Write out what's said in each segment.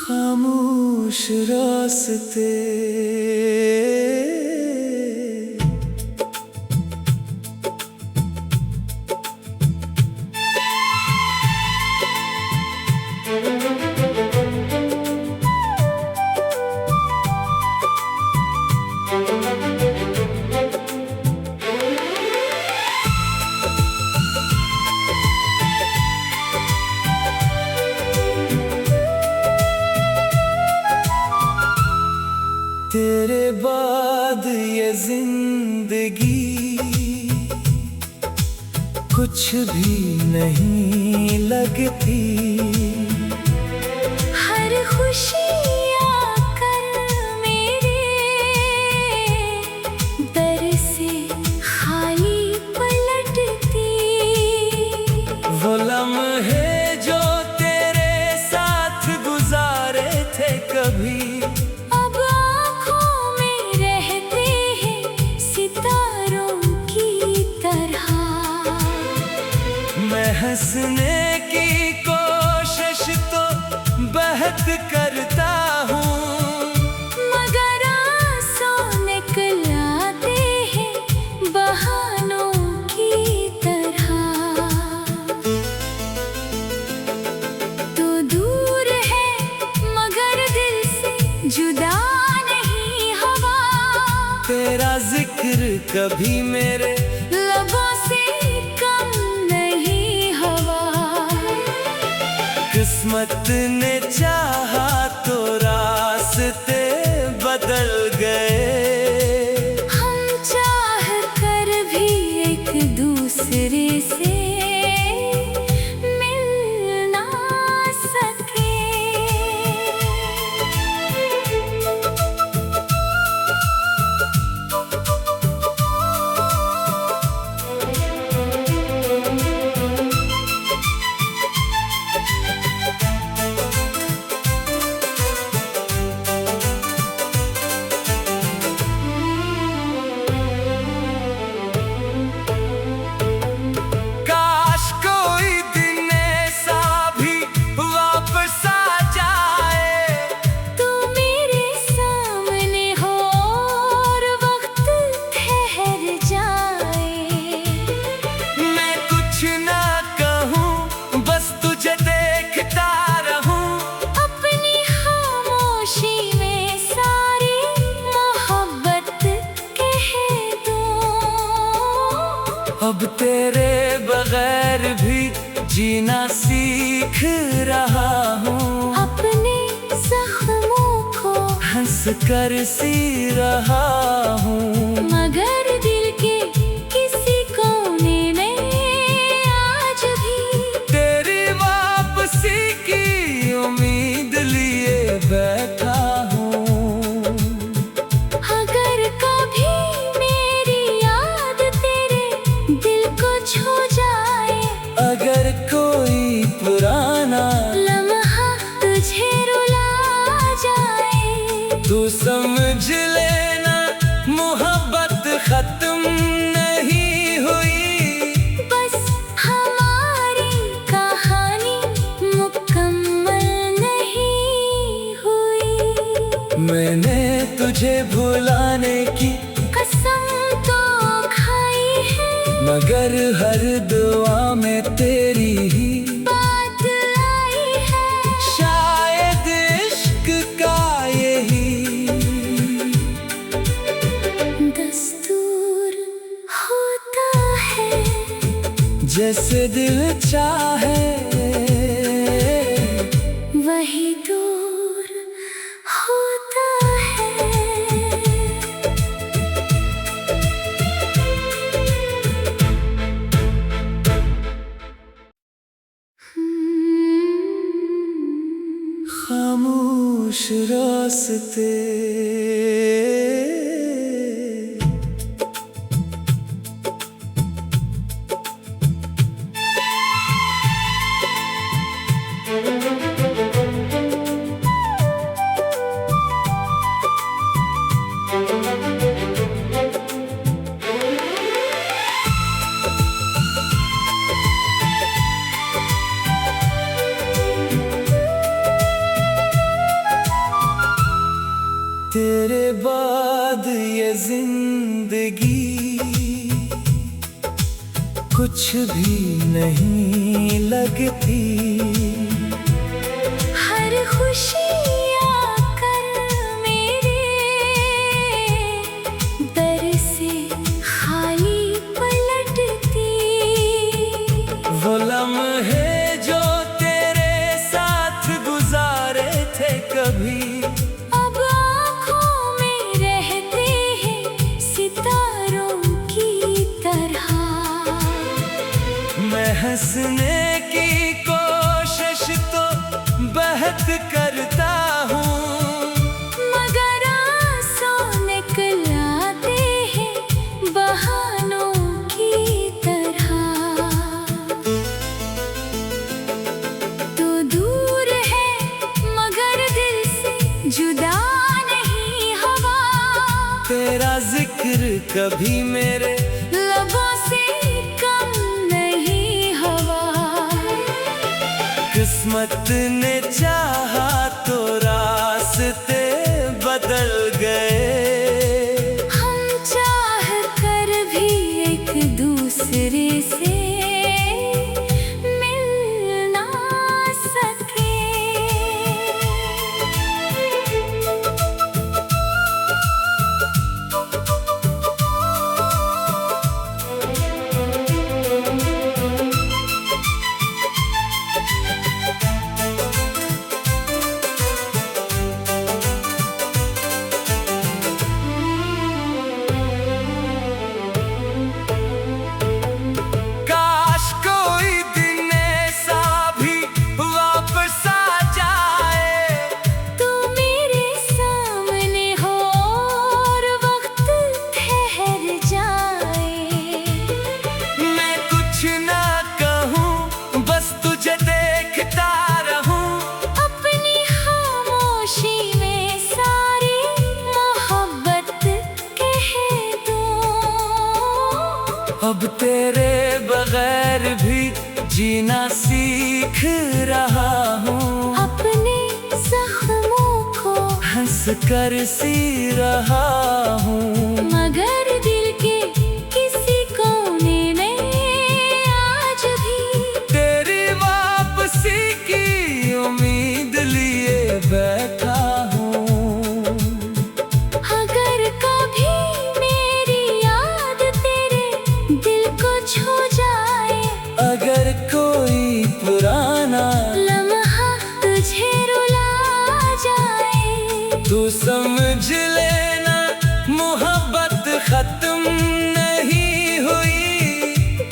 खामोश रास्ते तेरे बाद ये जिंदगी कुछ भी नहीं लगती। हर खुशी आकर मेरे दर से खाली पलटती। वो लम्हे जो तेरे साथ गुजारे थे कभी हंसने की कोशिश तो बहुत करता हूँ, मगर आंसू निकल आते हैं बहानों की तरह। तो दूर है मगर दिल से जुदा नहीं हवा। तेरा जिक्र कभी मेरे लबों से किस्मत ने चाहा तो रास्ते बदल गए। हम चाह कर भी एक दूसरे से मिल ना सके। अब तेरे बगैर भी जीना सीख रहा हूँ। अपने जख्मों को हंस कर सी रहा हूँ, मगर दिल के किसी कोने में आज भी तेरी वापसी की उम्मीद लिए बैठा हूँ। अगर कभी मेरी याद तेरे दिल को छू जाए, अगर कोई पुराना लम्हा तुझे रुला जाए, तू समझ लेना मोहब्बत खत्म नहीं हुई। बस हमारी कहानी मुकम्मल नहीं हुई। मैंने तुझे भुलाने की कसम तो खाई है, मगर हर दुआ में तेरी ही बात आई है। शायद इश्क का यही दस्तूर होता है, जैसे दिल चाहे वही दूर होता है। खामोश रास्ते जिंदगी कुछ भी नहीं लगती। हर खुशी आकर मेरे दर से खाली पलटती। वो लम्हे जो तेरे साथ गुजारे थे कभी अब आँखों में रहते हैं सितारों की तरह। मैं हंसने की कोशिश तो बहुत करता हूँ, मगर आंसू निकल आते हैं बहानों की तरह। तो दूर है मगर दिल से जुदा नहीं हवा। तेरा जिक्र कभी मेरे लबों से कम नहीं हवा। किस्मत ने चाहा तो रास्ते बदल गए। हम चाह कर भी एक दूसरे से मिल ना सके। काश कोई दिन ऐसा भी वापस आ जाए, तू मेरे सामने हो और वक्त ठहर जाए। मैं कुछ ना कहूँ बस तुझे देखता रहूं। अपनी खामोशी में सारी मोहब्बत कह दूं। अब तेरे बगैर भी जीना सीख रहा हूँ, अपने जख्मों को हंस कर सी रहा हूँ। मगर दिल के किसी कोने में आज भी तेरी वापसी की उम्मीद लिए बैठा हूँ। अगर कभी मेरी याद तेरे दिल को छू जाए, अगर कोई पुराना लम्हा तुझे रुला जाए, तू समझ लेना मोहब्बत खत्म नहीं हुई।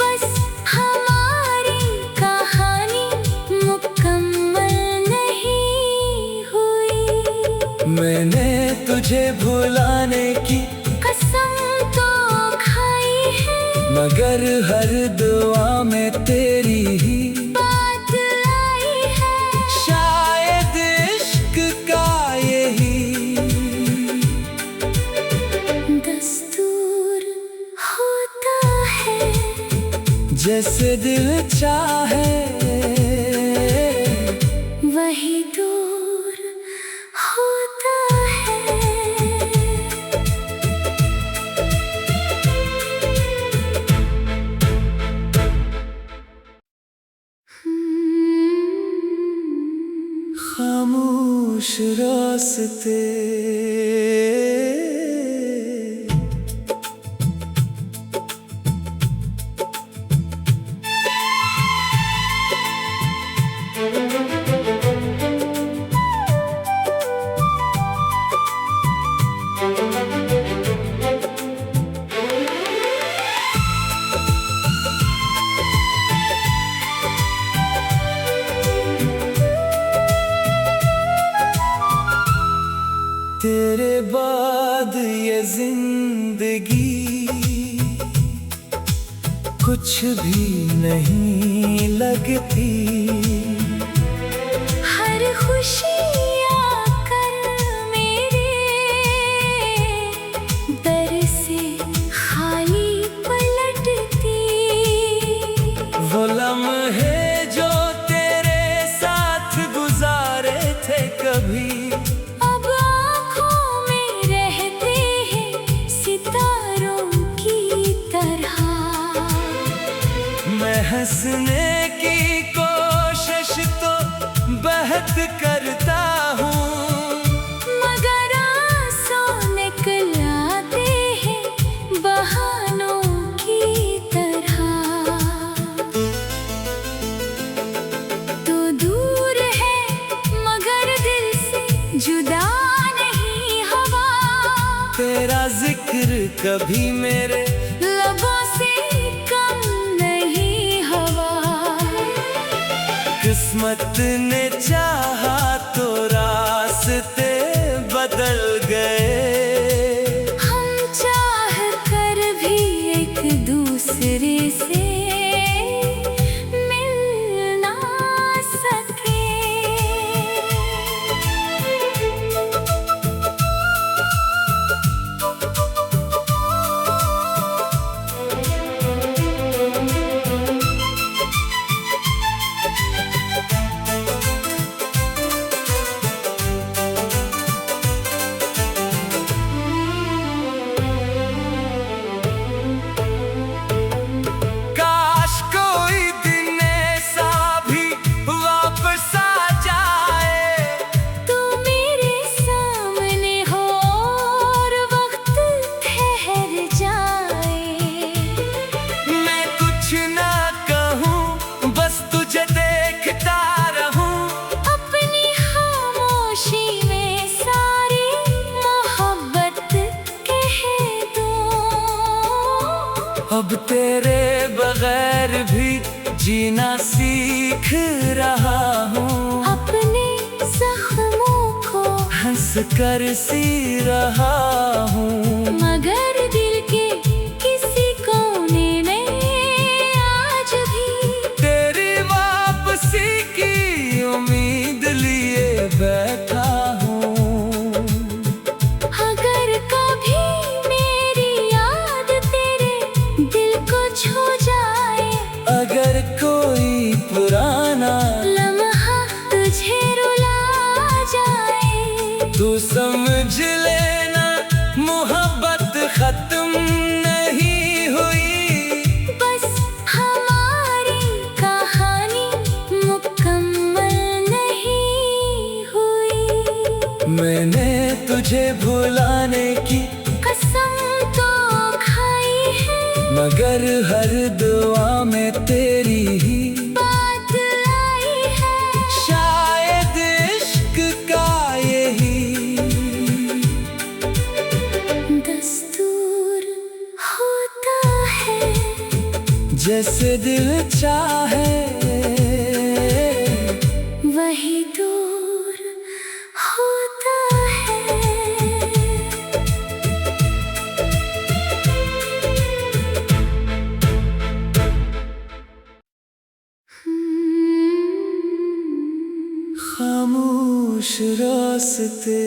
बस हमारी कहानी मुकम्मल नहीं हुई। मैंने तुझे भुलाने की कसम तो खाई है, मगर हर दुआ में तेरी ही बात आई है। शायद इश्क का यही दस्तूर होता है, जैसे दिल चाहे वही दूर होता है। खामोश रास्ते तेरे बाद ये जिंदगी कुछ भी नहीं लगती। हर खुशी आकर मेरे दर से खाली पलटती। वो लम्हे जो तेरे साथ गुजारे थे कभी अब आँखों में रहते हैं मेहनत करता हूँ, मगर आंसू निकलाते हैं बहानों की तरह। तो दूर है मगर दिल से जुदा नहीं हवा, तेरा जिक्र कभी मेरे लबों से कम नहीं हवा। किस्मत ने चाहा तो रास्ते बदल गए, हम चाह कर भी एक दूसरे से मिल ना सके। काश कोई दिन ऐसा भी वापस आ जाए, तू मेरे सामने हो और वक्त ठहर जाए। मैं कुछ ना कहूँ बस तुझे देखता रहूं, अपनी खामोशी में सारी मोहब्बत कह दूं। अब तेरे बगैर भी जीना सीख रहा हूँ, अपने जख्मों को हंस कर सी रहा हूँ। मगर दिल के किसी कोने में आज भी तेरी वापसी की उम्मीद लिए बैठा हूँ, अगर कभी मेरी याद तेरे दिल को छू जाए, अगर कोई पुराना लम्हा तुझे रुला जाए, तू समझ लेना मोहब्बत खत्म नहीं हुई, बस हमारी कहानी मुकम्मल नहीं हुई। मैंने तुझे भुलाने की कसम तो खाई है, मगर हर दुआ में तेरी ही बात आई है। शायद इश्क का यही दस्तूर होता है, जैसे दिल चाहे वही दूर होता है। खामोश रास्ते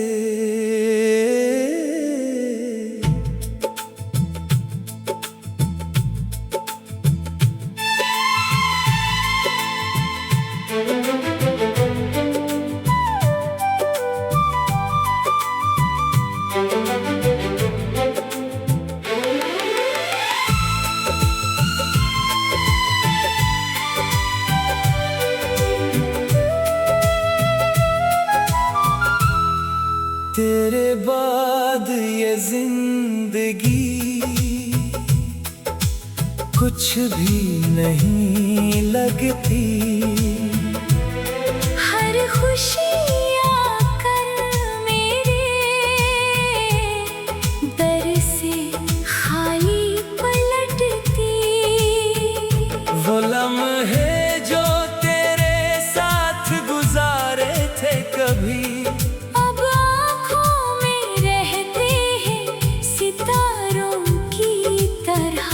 तेरे बाद ये जिंदगी कुछ भी नहीं लगती, हर खुशी आकर मेरे दर से खाली पलटती। वो लम्हे जो तेरे साथ गुजारे थे कभी, अब आँखों में रहते हैं सितारों की तरह।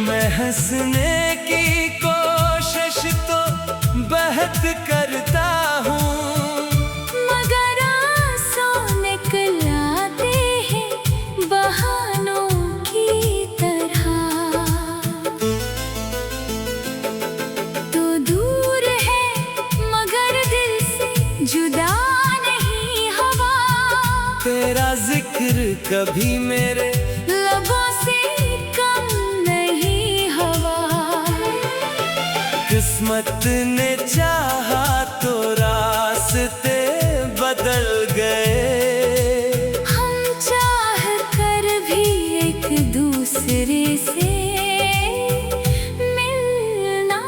मैं हंसने की कोशिश तो बहुत करता हूँ, मगर आंसू निकलाते हैं बहानों की तरह। तो दूर है मगर दिल से जुदा नहीं हवा, तेरा जिक्र कभी मेरे लबों से कम नहीं हवा। किस्मत ने चाहा तो रास्ते बदल गए। हम चाह कर भी एक दूसरे से मिल ना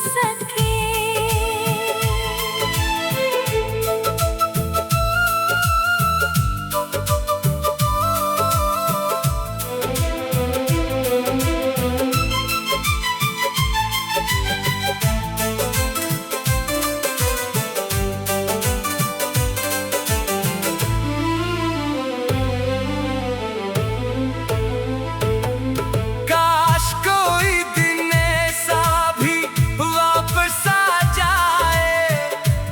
सके। काश कोई दिन ऐसा भी वापस आ जाए,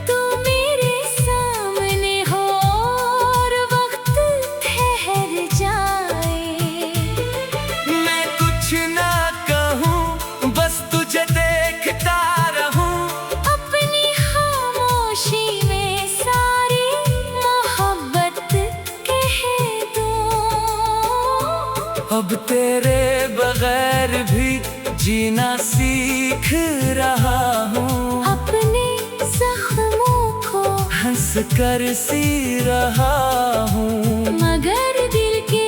तू मेरे सामने हो और वक्त ठहर जाए। मैं कुछ ना कहूँ बस तुझे देखता रहूं। अपनी खामोशी में सारी मोहब्बत कह दूं। अब तेरे बगैर भी जीना सीख रहा हूँ। अपने जख्मों को हंस कर सी रहा हूँ। मगर दिल के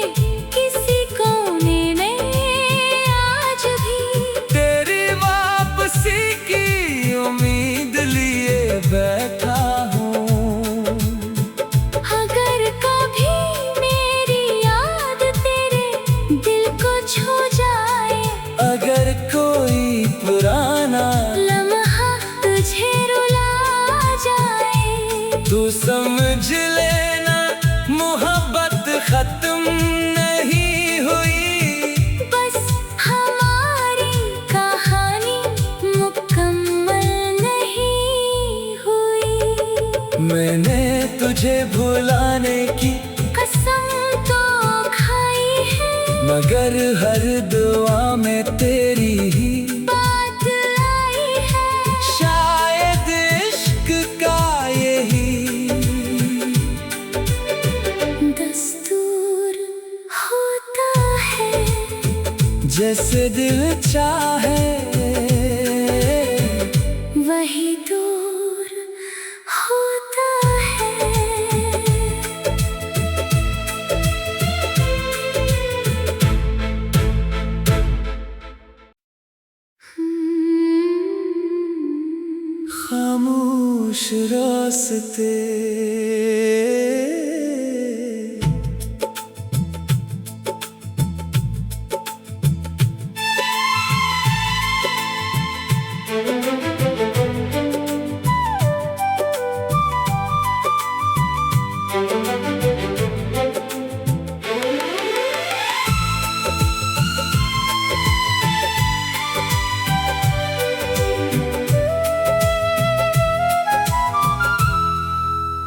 किसी कोने में आज भी तेरी वापसी की उम्मीद लिए बैठा हूँ। अगर कभी मेरी याद तेरे दिल को छू जाए, अगर कोई पुराना लम्हा तुझे रुला जाए, तू समझ लेना मोहब्बत खत्म नहीं हुई। बस हमारी कहानी मुकम्मल नहीं हुई। मैंने तुझे भुलाने की कसम तो खाई है, मगर हर दुआ में तेरी ही बात आई है। शायद इश्क का यही दस्तूर होता है, जैसे दिल चाहे वही दूर होता है। खामोश रास्ते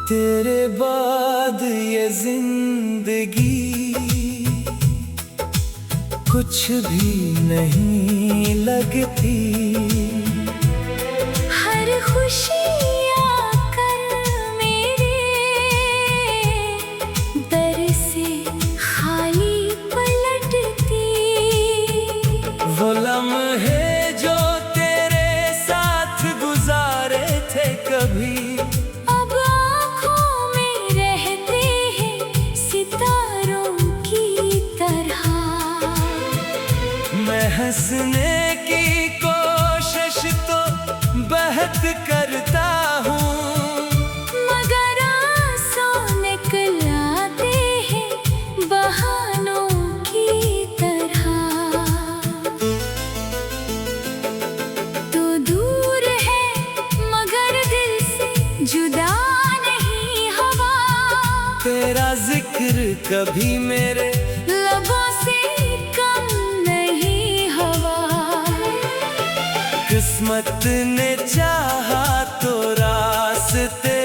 तेरे बाद ये जिंदगी कुछ भी नहीं लगती। हर खुशी आकर मेरे दर से खाली पलटती। वो लम्हे जो तेरे साथ गुजारे थे कभी, अब आँखों में रहते हैं सितारों की तरह। मैं हंसने की कोशिश तो बहुत करता हूँ, मगर आंसू निकल आते हैं बहानों की तरह। तो दूर है मगर दिल से जुदा नहीं हवा। तेरा जिक्र कभी मेरे लबों से कम नहीं हवा। किस्मत ने चाहा तो रास्ते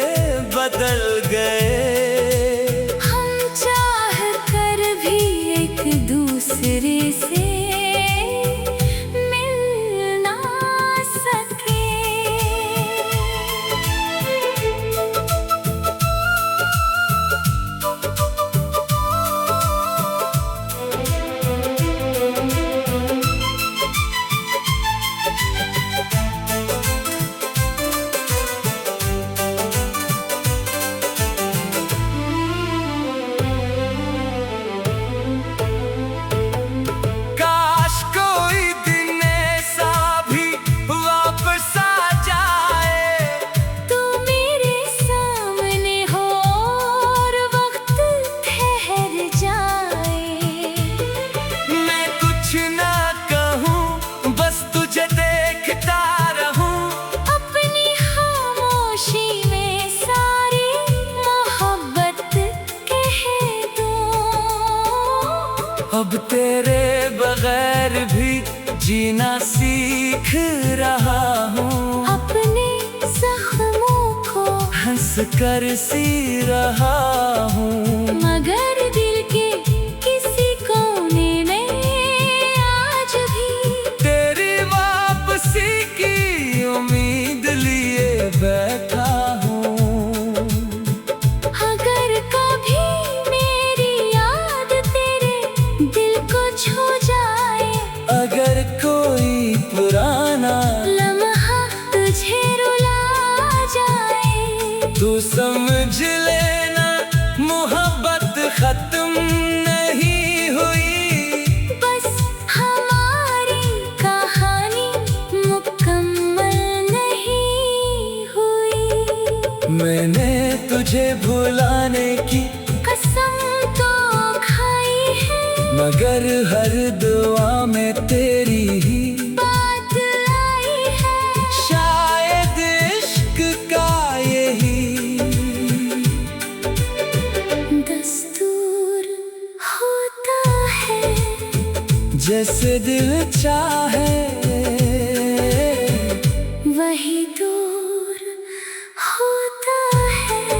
बदल गए। हम चाह कर भी एक दूसरे से मिल ना सके। बगैर भी जीना सीख रहा हूँ। अपने जख्मों को हंस कर सी रहा हूँ। मगर दिल के किसी कोने में आज भी तेरी वापसी की उम्मीद लिए बैठा हूँ। अगर कभी मेरी याद तेरे दिल को छू जाए, अगर कोई पुराना लम्हा तुझे रुला जाए, तू समझ लेना मोहब्बत खत्म नहीं हुई। बस हमारी कहानी मुकम्मल नहीं हुई। मैंने तुझे भुलाने की कसम तो खाई है, मगर हर दुआ में तेरी ही बात आई है। शायद इश्क का यही दस्तूर होता है, जैसे दिल चाहे वही दूर होता है।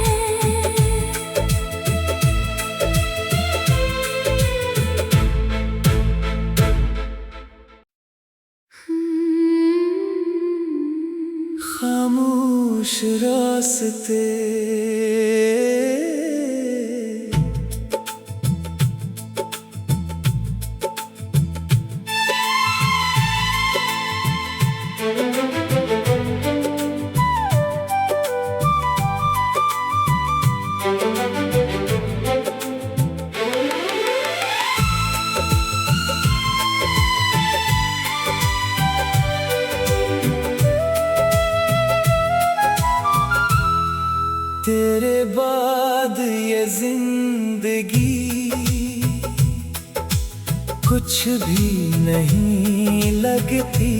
खामोश रास्ते तेरे बाद ये जिंदगी कुछ भी नहीं लगती।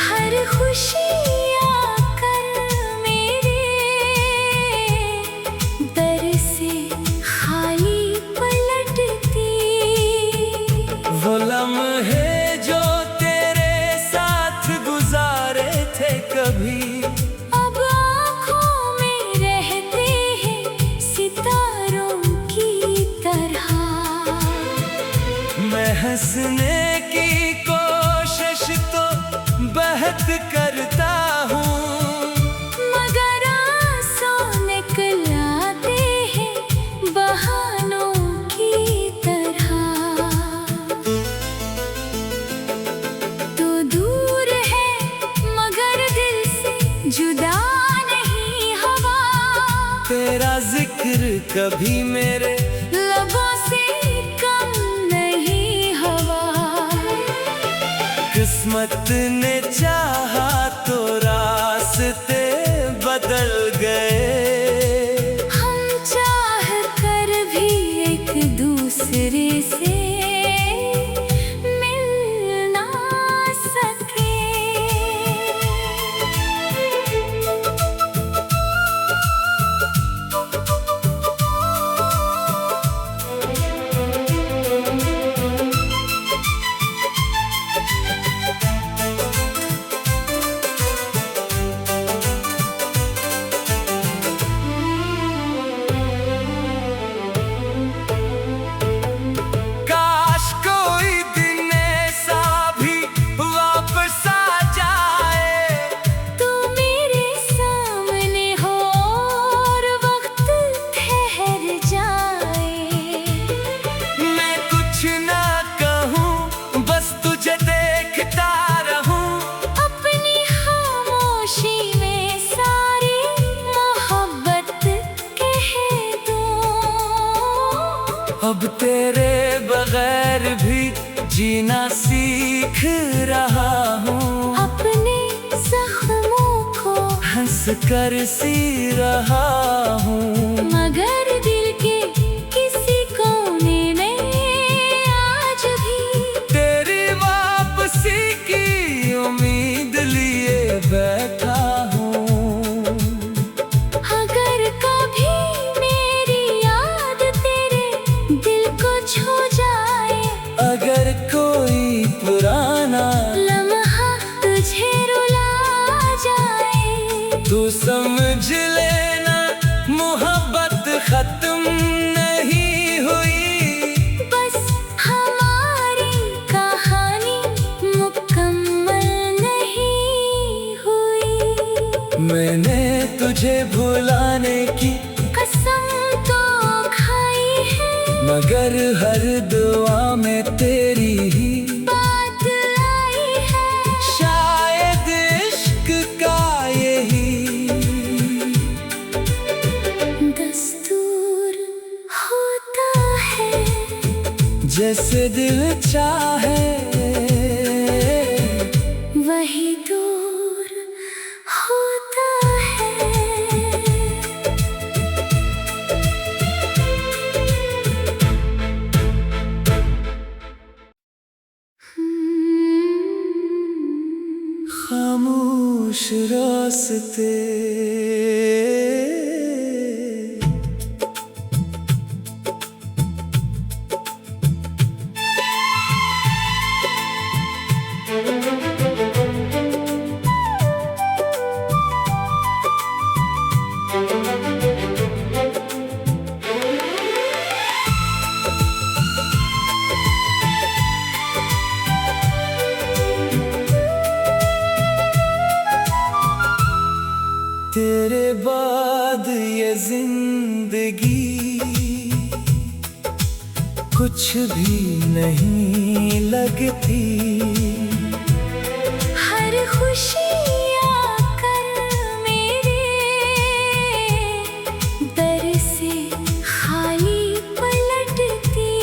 हर खुशी आकर मेरे दर से खाली पलटती। वो लम्हे जो तेरे साथ गुजारे थे कभी, अब आँखों में रहते हैं सितारों की तरह। मैं हंसने की कोशिश तो बहुत करता हूँ, मगर आंसू निकल आते हैं बहानों की तरह। तो दूर है मगर दिल से जुदा नहीं हवा। तेरा जिक्र कभी मेरे लबों से कम नहीं हवा। किस्मत ने चाहा तो रास्ते बदल गए। हम चाह कर भी एक दूसरे से मिल ना सके। काश कोई दिन ऐसा भी वापस आ जाए। तू मेरे सामने हो और वक्त ठहर जाए। मैं कुछ ना कहूँ, बस तुझे देखता रहूँ। अपनी खामोशी में सारी मोहब्बत कह दूँ। अब तेरे बगैर भी जीना सीख रहा हूँ। अपने जख्मों को हंस कर सी रहा हूँ। मगर दिल के किसी कोने में आज भी तेरी वापसी की उम्मीद लिए बैठा हूँ। अगर कभी मेरी याद तेरे दिल को छू जाए, अगर तू समझ लेना मोहब्बत खत्म नहीं हुई, बस हमारी कहानी मुकम्मल नहीं हुई। मैंने तुझे भुलाने की कसम तो खाई है, मगर हर दुआ में तेरी ही बात आई है। शायद इश्क का यही दस्तूर होता है, जैसे दिल चाहे वही दूर होता है। खामोश रास्ते तेरे बाद ये जिंदगी कुछ भी नहीं लगती। हर खुशी आकर मेरे दर से खाली पलटती।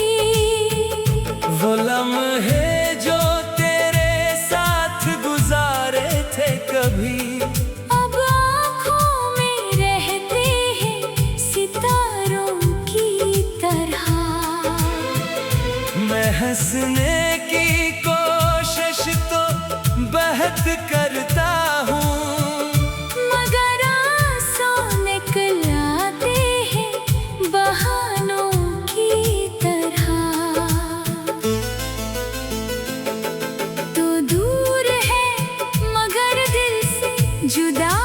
वो लम्हे जो तेरे साथ गुजारे थे कभी अब आँखों में रहते हैं सितारों की तरह। मैं हंसने की कोशिश तो बहुत करता हूँ, मगर आंसू निकल आते हैं बहानों की तरह। तो दूर है मगर दिल से जुदा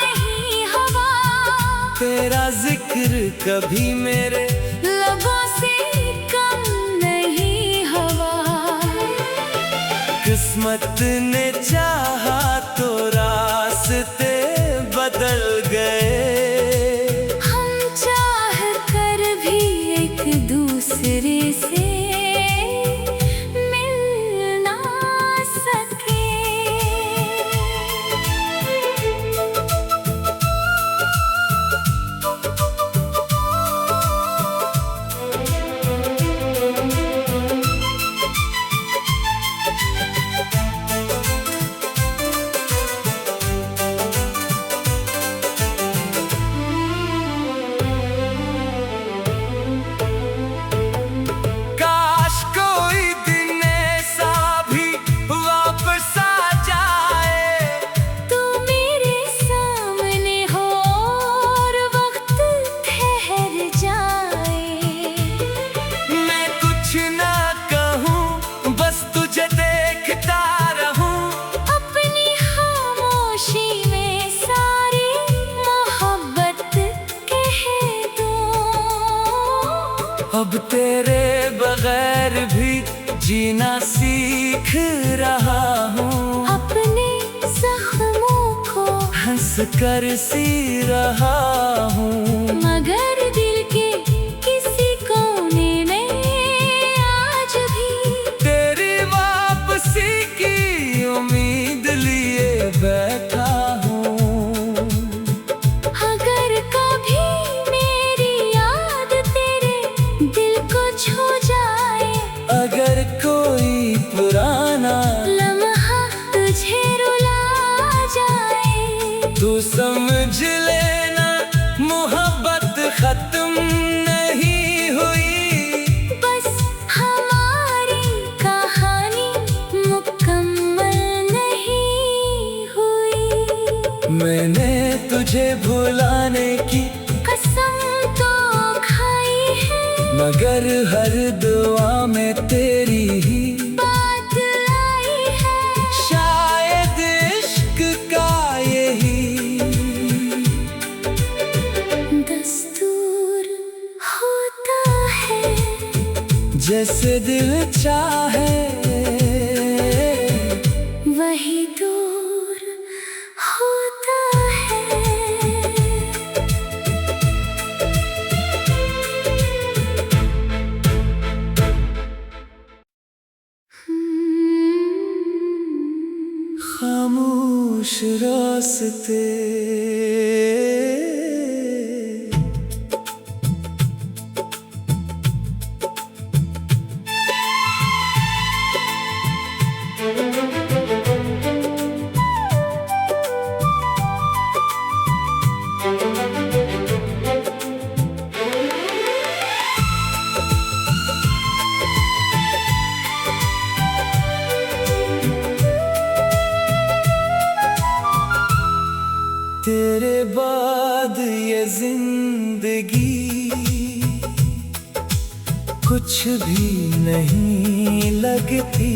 नहीं हवा। तेरा जिक्र कभी मेरे लबों से कम नहीं हवा। किस्मत ने चाहा तो रास्ते बदल गए। हम चाह कर भी एक दूसरे से मिल ना सके। काश कोई दिन ऐसा भी वापस आ जाए, तू मेरे सामने हो और वक्त ठहर जाए। मैं कुछ ना कहूँ बस तुझे देखता रहूँ। अपनी खामोशी में सारी मोहब्बत कह दूँ। अब तेरे बगैर भी जीना सीख रहा हूँ। अपने जख्मों को हंस कर सी रहा हूँ। मगर दिल के किसी कोने में आज भी तेरी वापसी की उम्मीद लिए बैठा हूँ। अगर कभी मेरी याद तेरे दिल को छू जाए, अगर कोई पुराना लम्हा तुझे रुला जाए, तू समझ लेना मोहब्बत खत्म नहीं हुई, बस हमारी कहानी मुकम्मल नहीं हुई। मैंने तुझे भुलाने की कसम तो खाई है, मगर हर दुआ में तेरी ही बात आई है। शायद इश्क का यही जैसे दिल चाहे वही दूर होता है। खामोश रास्ते तेरे बाद ये जिंदगी कुछ भी नहीं लगती।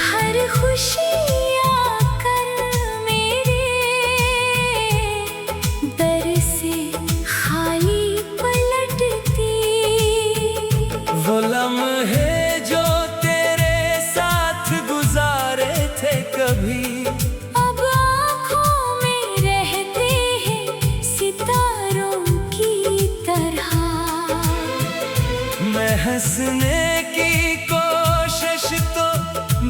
हर खुशी आकर मेरे दर से खाली पलटती। वो लम्हे जो तेरे साथ गुजारे थे कभी हंसने की कोशिश तो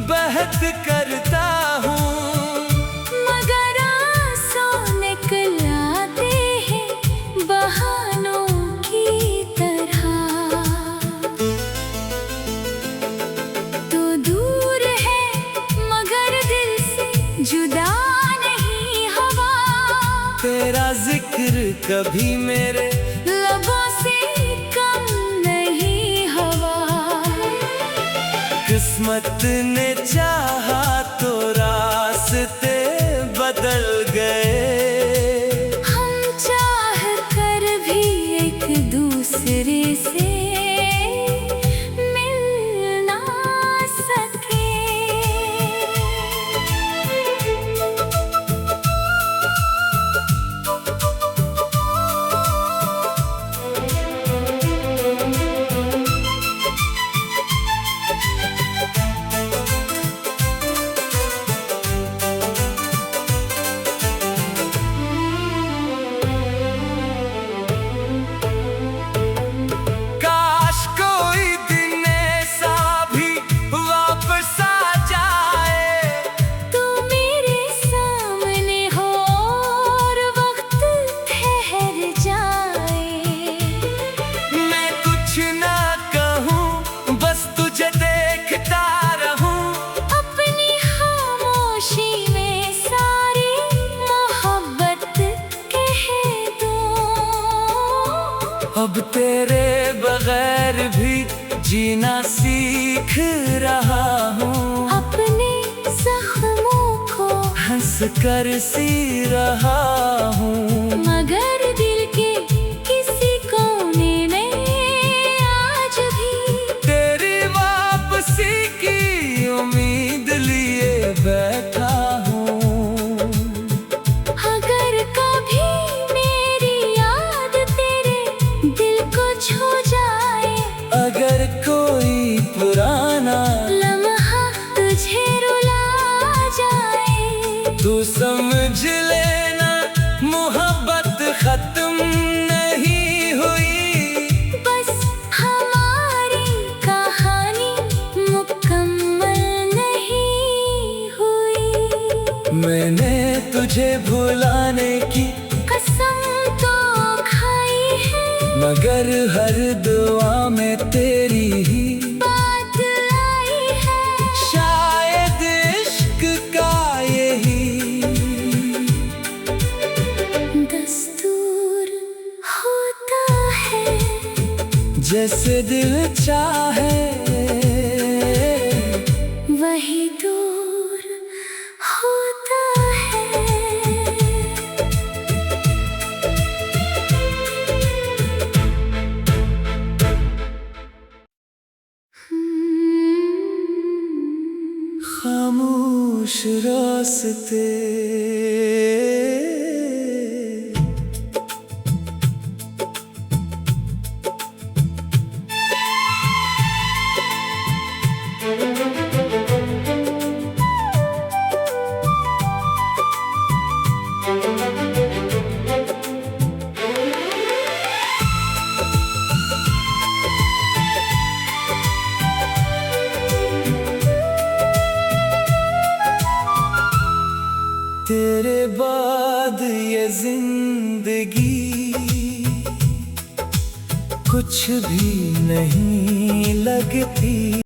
बहुत करता हूँ, मगर आंसू निकल आते हैं बहानों की तरह। तो दूर है मगर दिल से जुदा नहीं हवा। तेरा जिक्र कभी मेरे लबों से किस्मत ने चाहा तो रास्ते बदल गए। हम चाह कर भी एक दूसरे से मिल ना सके। अब तेरे बगैर भी जीना सीख रहा हूँ। अपने जख्मों को हंस कर सी रहा हूँ, मगर दिल के किसी कोने में आज भी तेरी वापसी की उम्मीद लिए बैठा हूँ। अगर कभी मेरी याद तेरे दिल को छू जाए, अगर कोई पुराना लम्हा तुझे रुला जाए, तू समझ लेना मोहब्बत खत्म नहीं हुई। बस हमारी कहानी मुकम्मल नहीं हुई। मैंने तुझे भुलाने की कसम तो खाई है, मगर हर दुआ में तेरी ही बात आई है। शायद इश्क का यही दस्तूर होता है, जैसे दिल चाहे वही दूर होता है। खामोश रास्ते तेरे बाद ये जिंदगी कुछ भी नहीं लगती।